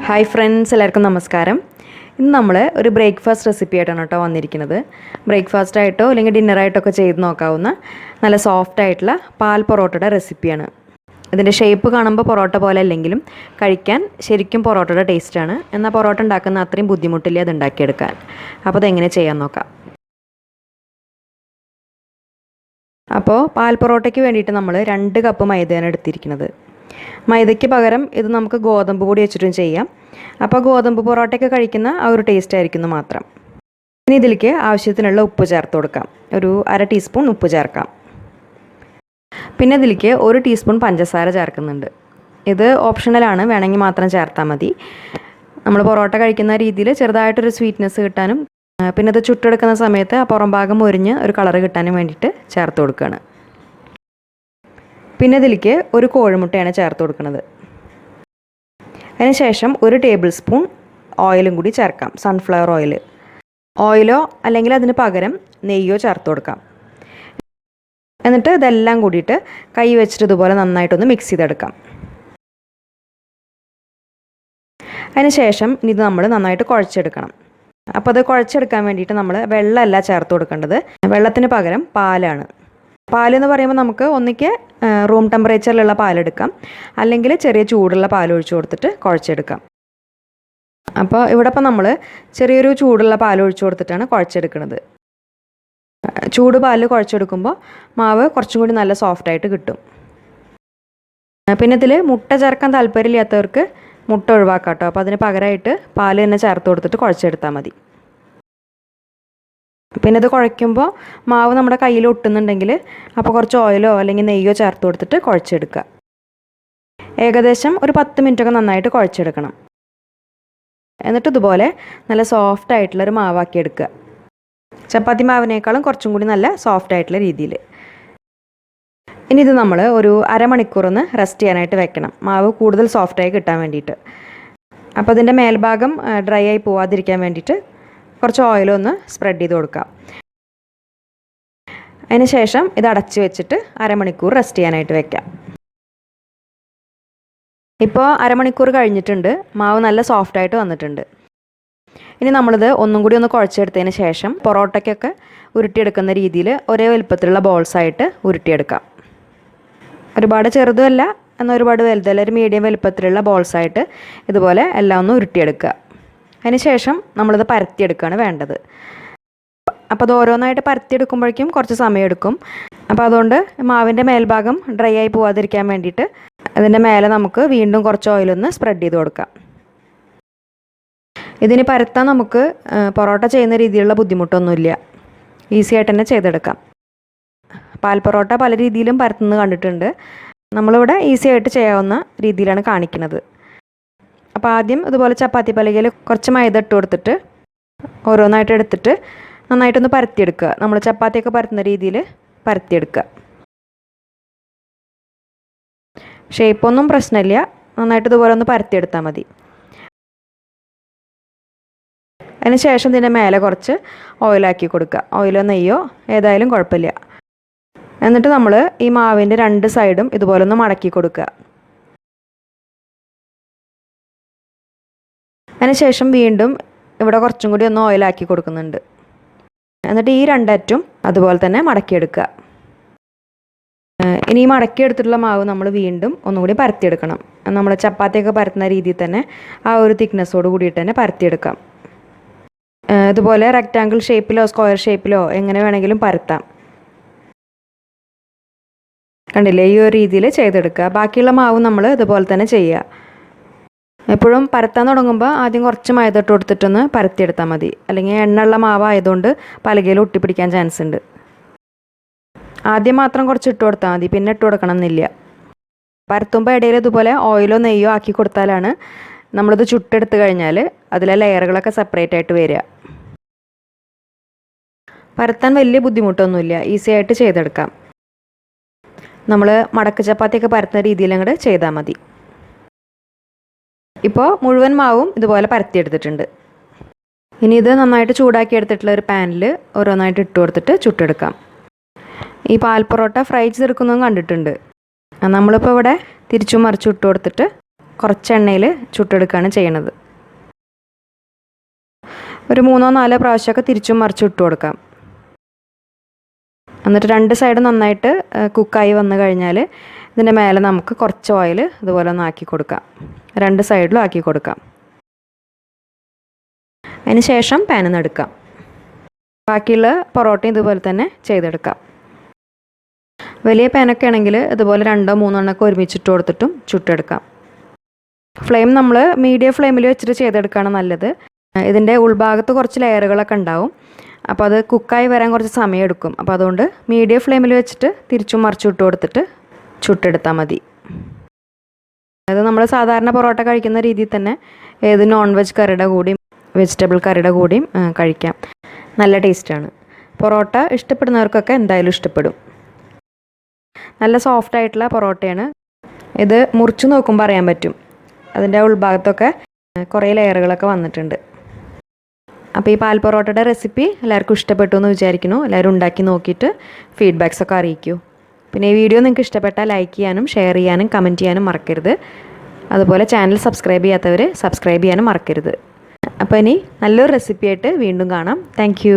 Hi friends, എല്ലാവർക്കും നമസ്കാരം. ഇന്ന് നമ്മൾ ഒരു ബ്രേക്ക്ഫാസ്റ്റ് റെസിപ്പി ആയിട്ടാണ് കേട്ടോ വന്നിരിക്കുന്നത്. ബ്രേക്ക്ഫാസ്റ്റ് ആയിട്ടോ അല്ലെങ്കിൽ ഡിന്നറായിട്ടൊക്കെ ചെയ്ത് നോക്കാവുന്ന നല്ല സോഫ്റ്റ് ആയിട്ടുള്ള പാൽ പൊറോട്ടയുടെ റെസിപ്പിയാണ്. ഇതിൻ്റെ ഷേപ്പ് കാണുമ്പോൾ പൊറോട്ട പോലെ അല്ലെങ്കിലും കഴിക്കാൻ ശരിക്കും പൊറോട്ടയുടെ ടേസ്റ്റാണ്. എന്നാൽ പൊറോട്ട ഉണ്ടാക്കുന്ന അത്രയും ബുദ്ധിമുട്ടില്ല അത് ഉണ്ടാക്കിയെടുക്കാൻ. അപ്പോൾ അതെങ്ങനെ ചെയ്യാൻ നോക്കാം. അപ്പോൾ പാൽ പൊറോട്ടയ്ക്ക് വേണ്ടിയിട്ട് നമ്മൾ 2 കപ്പ് മൈദയാണ് എടുത്തിരിക്കുന്നത്. മൈദയ്ക്ക് പകരം ഇത് നമുക്ക് ഗോതമ്പ് പൊടി വെച്ചിട്ടും ചെയ്യാം. അപ്പോൾ ഗോതമ്പ് പൊറോട്ടയൊക്കെ കഴിക്കുന്ന ആ ഒരു ടേസ്റ്റ് ആയിരിക്കുന്നു മാത്രം. ഇനി ഇതിലേക്ക് ആവശ്യത്തിനുള്ള ഉപ്പ് ചേർത്ത് കൊടുക്കാം. ഒരു 1/2 ടീസ്പൂൺ ഉപ്പ് ചേർക്കാം. പിന്നെ ഇതിലേക്ക് 1 ടീസ്പൂൺ പഞ്ചസാര ചേർക്കുന്നുണ്ട്. ഇത് ഓപ്ഷണലാണ്, വേണമെങ്കിൽ മാത്രം ചേർത്താൽ മതി. നമ്മൾ പൊറോട്ട കഴിക്കുന്ന രീതിയിൽ ചെറുതായിട്ടൊരു സ്വീറ്റ്നെസ് കിട്ടാനും പിന്നെ ഇത് ചുട്ടെടുക്കുന്ന സമയത്ത് ആ പുറം ഭാഗം മുരിഞ്ഞ് ഒരു കളറ് കിട്ടാനും വേണ്ടിയിട്ട് ചേർത്ത് കൊടുക്കുകയാണ്. പിന്നെ ഇതിലേക്ക് 1 കോഴിമുട്ടയാണ് ചേർത്ത് കൊടുക്കുന്നത്. അതിനുശേഷം 1 ടേബിൾ സ്പൂൺ ഓയിലും കൂടി ചേർക്കാം. സൺഫ്ലവർ ഓയിലോ അല്ലെങ്കിൽ അതിന് പകരം നെയ്യോ ചേർത്ത് കൊടുക്കാം. എന്നിട്ട് ഇതെല്ലാം കൂടിയിട്ട് കൈ വെച്ചിട്ട് ഇതുപോലെ നന്നായിട്ടൊന്ന് മിക്സ് ചെയ്തെടുക്കാം. അതിനുശേഷം ഇനി ഇത് നമ്മൾ നന്നായിട്ട് കുഴച്ചെടുക്കണം. അപ്പോൾ അത് കുഴച്ചെടുക്കാൻ വേണ്ടിയിട്ട് നമ്മൾ വെള്ളമല്ല ചേർത്ത് കൊടുക്കേണ്ടത്, വെള്ളത്തിന് പകരം പാലാണ്. പാലെന്ന് പറയുമ്പോൾ നമുക്ക് ഒന്നിക്ക് റൂം ടെമ്പറേച്ചറിലുള്ള പാലെടുക്കാം, അല്ലെങ്കിൽ ചെറിയ ചൂടുള്ള പാൽ ഒഴിച്ചു കൊടുത്തിട്ട് കുഴച്ചെടുക്കാം. അപ്പോൾ ഇവിടെ ഇപ്പോൾ നമ്മൾ ചെറിയൊരു ചൂടുള്ള പാൽ ഒഴിച്ചു കൊടുത്തിട്ടാണ് കുഴച്ചെടുക്കുന്നത്. ചൂട് പാലിൽ കുഴച്ചെടുക്കുമ്പോൾ മാവ് കുറച്ചും കൂടി നല്ല സോഫ്റ്റായിട്ട് കിട്ടും. പിന്നെ ഇതിൽ മുട്ട ചേർക്കാൻ താല്പര്യമില്ലാത്തവർക്ക് മുട്ട ഒഴിവാക്കാം കേട്ടോ. അപ്പോൾ അതിന് പകരമായിട്ട് പാൽ തന്നെ ചേർത്ത് കൊടുത്തിട്ട് കുഴച്ചെടുത്താൽ മതി. പിന്നെ ഇത് കുഴയ്ക്കുമ്പോൾ മാവ് നമ്മുടെ കയ്യിൽ ഒട്ടുന്നുണ്ടെങ്കിൽ അപ്പോൾ കുറച്ച് ഓയിലോ അല്ലെങ്കിൽ നെയ്യോ ചേർത്ത് കൊടുത്തിട്ട് കുഴച്ചെടുക്കുക. ഏകദേശം ഒരു 10 മിനിറ്റൊക്കെ നന്നായിട്ട് കുഴച്ചെടുക്കണം. എന്നിട്ട് ഇതുപോലെ നല്ല സോഫ്റ്റ് ആയിട്ടുള്ളൊരു മാവാക്കി എടുക്കുക. ചപ്പാത്തി മാവിനേക്കാളും കുറച്ചും കൂടി നല്ല സോഫ്റ്റ് ആയിട്ടുള്ള രീതിയിൽ. ഇനി ഇത് നമ്മൾ ഒരു അരമണിക്കൂറൊന്ന് റെസ്റ്റ് ചെയ്യാനായിട്ട് വെക്കണം, മാവ് കൂടുതൽ സോഫ്റ്റായി കിട്ടാൻ വേണ്ടിയിട്ട്. അപ്പോൾ അതിൻ്റെ മേൽഭാഗം ഡ്രൈ ആയി പോവാതിരിക്കാൻ വേണ്ടിയിട്ട് കുറച്ച് ഓയിലൊന്ന് സ്പ്രെഡ് ചെയ്ത് കൊടുക്കാം. അതിന് ശേഷം ഇത് അടച്ച് വെച്ചിട്ട് അരമണിക്കൂർ റെസ്റ്റ് ചെയ്യാനായിട്ട് വെക്കാം. ഇപ്പോൾ അരമണിക്കൂർ കഴിഞ്ഞിട്ടുണ്ട്, മാവ് നല്ല സോഫ്റ്റായിട്ട് വന്നിട്ടുണ്ട്. ഇനി നമ്മളിത് ഒന്നും കൂടി ഒന്ന് കുഴച്ചെടുത്തതിന് ശേഷം പൊറോട്ടയ്ക്കൊക്കെ ഉരുട്ടിയെടുക്കുന്ന രീതിയിൽ ഒരേ വലുപ്പത്തിലുള്ള ബോൾസായിട്ട് ഉരുട്ടിയെടുക്കാം. ഒരുപാട് ചെറുതുമല്ല എന്നാൽ ഒരുപാട് വലുതല്ല, ഒരു മീഡിയം വലുപ്പത്തിലുള്ള ബോൾസായിട്ട് ഇതുപോലെ എല്ലാം ഒന്ന് ഉരുട്ടിയെടുക്കുക. അതിന് ശേഷം നമ്മളിത് പരത്തിയെടുക്കുകയാണ് വേണ്ടത്. അപ്പോൾ അത് ഓരോന്നായിട്ട് പരത്തിയെടുക്കുമ്പോഴേക്കും കുറച്ച് സമയമെടുക്കും. അപ്പോൾ അതുകൊണ്ട് മാവിൻ്റെ മേൽഭാഗം ഡ്രൈ ആയി പോവാതിരിക്കാൻ വേണ്ടിയിട്ട് അതിൻ്റെ മേലെ നമുക്ക് വീണ്ടും കുറച്ച് ഓയിലൊന്ന് സ്പ്രെഡ് ചെയ്ത് കൊടുക്കാം. ഇതിന് പരത്താൻ നമുക്ക് പൊറോട്ട ചെയ്യുന്ന രീതിയിലുള്ള ബുദ്ധിമുട്ടൊന്നുമില്ല, ഈസി ആയിട്ട് തന്നെ ചെയ്തെടുക്കാം. പാൽ പൊറോട്ട പല രീതിയിലും പരത്തുന്നത് കണ്ടിട്ടുണ്ട്, നമ്മളിവിടെ ഈസി ആയിട്ട് ചെയ്യാവുന്ന രീതിയിലാണ് കാണിക്കുന്നത്. അപ്പോൾ ആദ്യം ഇതുപോലെ ചപ്പാത്തി പലകയിൽ കുറച്ച് മൈദ ഇട്ട് കൊടുത്തിട്ട് ഓരോന്നായിട്ട് എടുത്തിട്ട് നന്നായിട്ടൊന്ന് പരത്തിയെടുക്കുക. നമ്മൾ ചപ്പാത്തിയൊക്കെ പരത്തുന്ന രീതിയിൽ പരത്തിയെടുക്കുക. ഷേപ്പൊന്നും പ്രശ്നമില്ല, നന്നായിട്ട് ഇതുപോലെ ഒന്ന് പരത്തിയെടുത്താൽ മതി. അതിന് ശേഷം ഇതിൻ്റെ മേലെ കുറച്ച് ഓയിലാക്കി കൊടുക്കുക. ഓയിലോ നെയ്യോ ഏതായാലും കുഴപ്പമില്ല. എന്നിട്ട് നമ്മൾ ഈ മാവിൻ്റെ 2 സൈഡും ഇതുപോലെ ഒന്ന് മടക്കി കൊടുക്കുക. അതിനുശേഷം വീണ്ടും ഇവിടെ കുറച്ചും കൂടി ഒന്ന് ഓയിലാക്കി കൊടുക്കുന്നുണ്ട്. എന്നിട്ട് ഈ 2 അറ്റും അതുപോലെ തന്നെ മടക്കിയെടുക്കുക. ഇനി ഈ മടക്കിയെടുത്തിട്ടുള്ള മാവ് നമ്മൾ വീണ്ടും ഒന്നുകൂടി പരത്തിയെടുക്കണം. നമ്മൾ ചപ്പാത്തിയൊക്കെ പരത്തുന്ന രീതിയിൽ തന്നെ ആ ഒരു തിക്നെസ്സോട് കൂടിയിട്ട് തന്നെ പരത്തിയെടുക്കാം. ഇതുപോലെ റെക്റ്റാങ്കിൾ ഷേപ്പിലോ സ്ക്വയർ ഷേപ്പിലോ എങ്ങനെ വേണമെങ്കിലും പരത്താം. കണ്ടില്ലേ, ഈ ഒരു രീതിയിൽ ചെയ്തെടുക്കുക. ബാക്കിയുള്ള മാവ് നമ്മൾ ഇതുപോലെ തന്നെ ചെയ്യുക. എപ്പോഴും പരത്താൻ തുടങ്ങുമ്പോൾ ആദ്യം കുറച്ച് മൈദ ഇട്ട് കൊടുത്തിട്ടൊന്ന് പരത്തിയെടുത്താൽ മതി, അല്ലെങ്കിൽ എണ്ണയുള്ള മാവായതുകൊണ്ട് പലകയിൽ ഒട്ടിപ്പിടിക്കാൻ ചാൻസ് ഉണ്ട്. ആദ്യം മാത്രം കുറച്ച് ഇട്ട് കൊടുത്താൽ മതി, പിന്നെ ഇട്ട് കൊടുക്കണം എന്നില്ല. പരത്തുമ്പോൾ ഇടയിൽ ഇതുപോലെ ഓയിലോ നെയ്യോ ആക്കി കൊടുത്താലാണ് നമ്മളിത് ചുട്ടെടുത്ത് കഴിഞ്ഞാൽ അതിലെ ലെയറുകളൊക്കെ സെപ്പറേറ്റ് ആയിട്ട് വരിക. പരത്താൻ വലിയ ബുദ്ധിമുട്ടൊന്നുമില്ല, ഈസി ആയിട്ട് ചെയ്തെടുക്കാം. നമ്മൾ മടക്ക് ചപ്പാത്തിയൊക്കെ പരത്തുന്ന രീതിയിൽ അങ്ങോട്ട് ചെയ്താൽ മതി. ഇപ്പോൾ മുഴുവൻ മാവും ഇതുപോലെ പരത്തിയെടുത്തിട്ടുണ്ട്. ഇനി ഇത് നന്നായിട്ട് ചൂടാക്കി എടുത്തിട്ടുള്ള ഒരു പാനിൽ ഓരോന്നായിട്ട് ഇട്ട് കൊടുത്തിട്ട് ചുട്ടെടുക്കാം. ഈ പാൽ പൊറോട്ട ഫ്രൈ ചെയ്തെടുക്കുന്നതും കണ്ടിട്ടുണ്ട്. നമ്മളിപ്പോൾ ഇവിടെ തിരിച്ചും മറിച്ചും ഇട്ട് കൊടുത്തിട്ട് കുറച്ച് എണ്ണയിൽ ചുട്ടെടുക്കുകയാണ് ചെയ്യണത്. ഒരു 3-4 പ്രാവശ്യമൊക്കെ തിരിച്ചും മറിച്ചും ഇട്ട് കൊടുക്കാം. എന്നിട്ട് 2 സൈഡ് നന്നായിട്ട് കുക്കായി വന്നു കഴിഞ്ഞാൽ ഇതിൻ്റെ മേലെ നമുക്ക് കുറച്ച് ഓയിൽ ഇതുപോലെ ഒന്ന് ആക്കി കൊടുക്കാം. 2 സൈഡിലും ആക്കി കൊടുക്കാം. അതിന് ശേഷം പാനിൽ നിന്ന് എടുക്കാം. ബാക്കിയുള്ള പൊറോട്ടയും ഇതുപോലെ തന്നെ ചെയ്തെടുക്കാം. വലിയ പാനൊക്കെ ആണെങ്കിൽ ഇതുപോലെ 2-3 എണ്ണമൊക്കെ ഒരുമിച്ചിട്ട് കൊടുത്തിട്ടും ചുട്ടെടുക്കാം. ഫ്ലെയിം നമ്മൾ മീഡിയം ഫ്ലെയിമിൽ വെച്ചിട്ട് ചെയ്തെടുക്കുകയാണ് നല്ലത്. ഇതിൻ്റെ ഉൾഭാഗത്ത് കുറച്ച് ലെയറുകളൊക്കെ ഉണ്ടാവും. അപ്പോൾ അത് കുക്കായി വരാൻ കുറച്ച് സമയം എടുക്കും. അപ്പോൾ അതുകൊണ്ട് മീഡിയം ഫ്ലെയിമിൽ വെച്ചിട്ട് തിരിച്ചും മറിച്ചും ഇട്ട് കൊടുത്തിട്ട് ചുട്ടെടുത്താൽ മതി. അത് നമ്മൾ സാധാരണ പൊറോട്ട കഴിക്കുന്ന രീതിയിൽ തന്നെ ഏത് നോൺ വെജ് കറിയുടെ കൂടിയും വെജിറ്റബിൾ കറിയുടെ കൂടിയും കഴിക്കാം. നല്ല ടേസ്റ്റാണ്. പൊറോട്ട ഇഷ്ടപ്പെടുന്നവർക്കൊക്കെ എന്തായാലും ഇഷ്ടപ്പെടും. നല്ല സോഫ്റ്റ് ആയിട്ടുള്ള പൊറോട്ടയാണ്. ഇത് മുറിച്ച് നോക്കുമ്പോൾ അറിയാൻ പറ്റും. അതിൻ്റെ ഉൾഭാഗത്തൊക്കെ കുറേ ലെയറുകളൊക്കെ വന്നിട്ടുണ്ട്. അപ്പോൾ ഈ പാൽ പൊറോട്ടയുടെ റെസിപ്പി എല്ലാവർക്കും ഇഷ്ടപ്പെട്ടു എന്ന് വിചാരിക്കുന്നു. എല്ലാവരും ഉണ്ടാക്കി നോക്കിയിട്ട് ഫീഡ്ബാക്സൊക്കെ അറിയിക്കൂ. പിന്നെ ഈ വീഡിയോ നിങ്ങൾക്ക് ഇഷ്ടപ്പെട്ടാൽ ലൈക്ക് ചെയ്യാനും ഷെയർ ചെയ്യാനും കമൻറ്റ് ചെയ്യാനും മറക്കരുത്. അതുപോലെ ചാനൽ സബ്സ്ക്രൈബ് ചെയ്യാത്തവർ സബ്സ്ക്രൈബ് ചെയ്യാനും മറക്കരുത്. അപ്പോൾ ഇനി നല്ലൊരു റെസിപ്പിയായിട്ട് വീണ്ടും കാണാം. താങ്ക്